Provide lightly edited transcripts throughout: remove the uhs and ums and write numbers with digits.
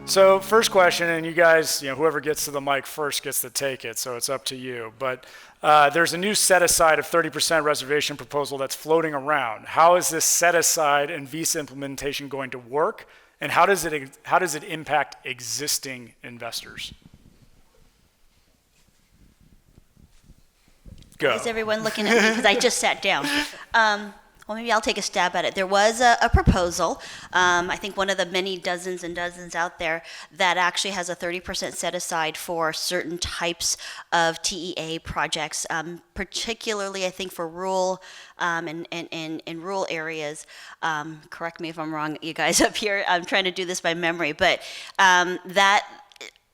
So first question, and you guys, whoever gets to the mic first gets to take it, so it's up to you. But there's a new set aside of 30% reservation proposal that's floating around. How is this set aside and visa implementation going to work, and how does it impact existing investors? Go. Why is everyone looking at me? Because I just sat down. Well, maybe I'll take a stab at it. There was a proposal, I think one of the many dozens and dozens out there, that actually has a 30% set aside for certain types of TEA projects, particularly I think for rural and rural areas. Correct me if I'm wrong, you guys up here. I'm trying to do this by memory, but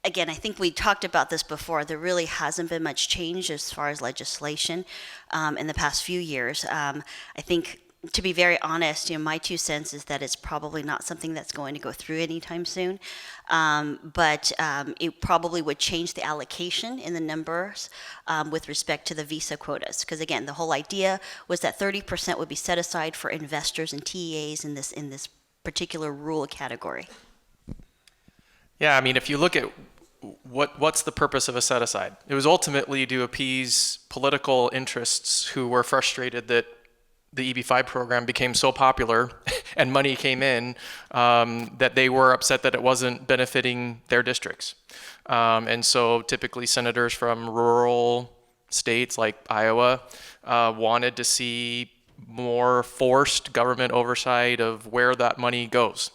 again, I think we talked about this before. There really hasn't been much change as far as legislation in the past few years. I think, to be very honest, my 2 cents is that it's probably not something that's going to go through anytime soon. But it probably would change the allocation in the numbers with respect to the visa quotas. Because again, the whole idea was that 30% would be set aside for investors and TEAs in this particular rural category. Yeah, I mean, if you look at what's the purpose of a set aside? It was ultimately to appease political interests who were frustrated that the EB-5 program became so popular and money came in that they were upset that it wasn't benefiting their districts. And so typically senators from rural states like Iowa wanted to see more forced government oversight of where that money goes.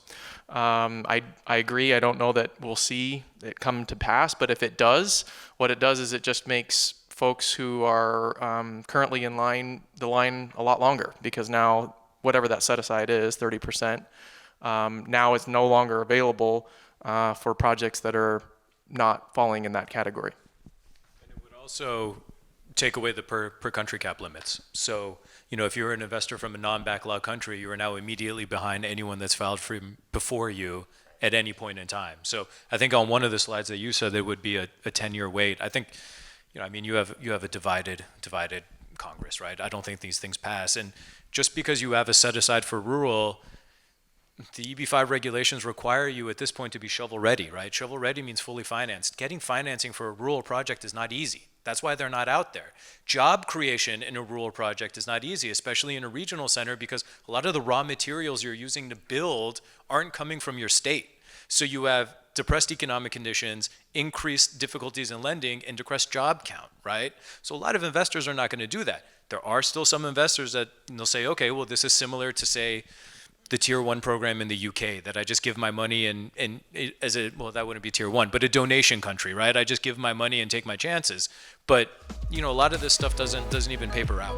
I agree. I don't know that we'll see it come to pass, but if it does, what it does is it just makes folks who are currently in the line a lot longer, because now whatever that set aside is, 30%, now it's no longer available for projects that are not falling in that category. And it would also take away the per country cap limits. So, if you're an investor from a non-backlog country, you are now immediately behind anyone that's filed from before you at any point in time. So I think on one of the slides that you said there would be a 10-year wait. I think, you have a divided Congress, right? I don't think these things pass. And just because you have a set aside for rural, the EB-5 regulations require you at this point to be shovel ready, right? Shovel ready means fully financed. Getting financing for a rural project is not easy. That's why they're not out there. Job creation in a rural project is not easy, especially in a regional center, because a lot of the raw materials you're using to build aren't coming from your state. So you have depressed economic conditions, increased difficulties in lending, and decreased job count, right? So a lot of investors are not going to do that. There are still some investors that they'll say, okay, well, this is similar to, say, the Tier 1 program in the UK, that I just give my money and that wouldn't be Tier 1, but a donation country, right? I just give my money and take my chances. But, a lot of this stuff doesn't even paper out.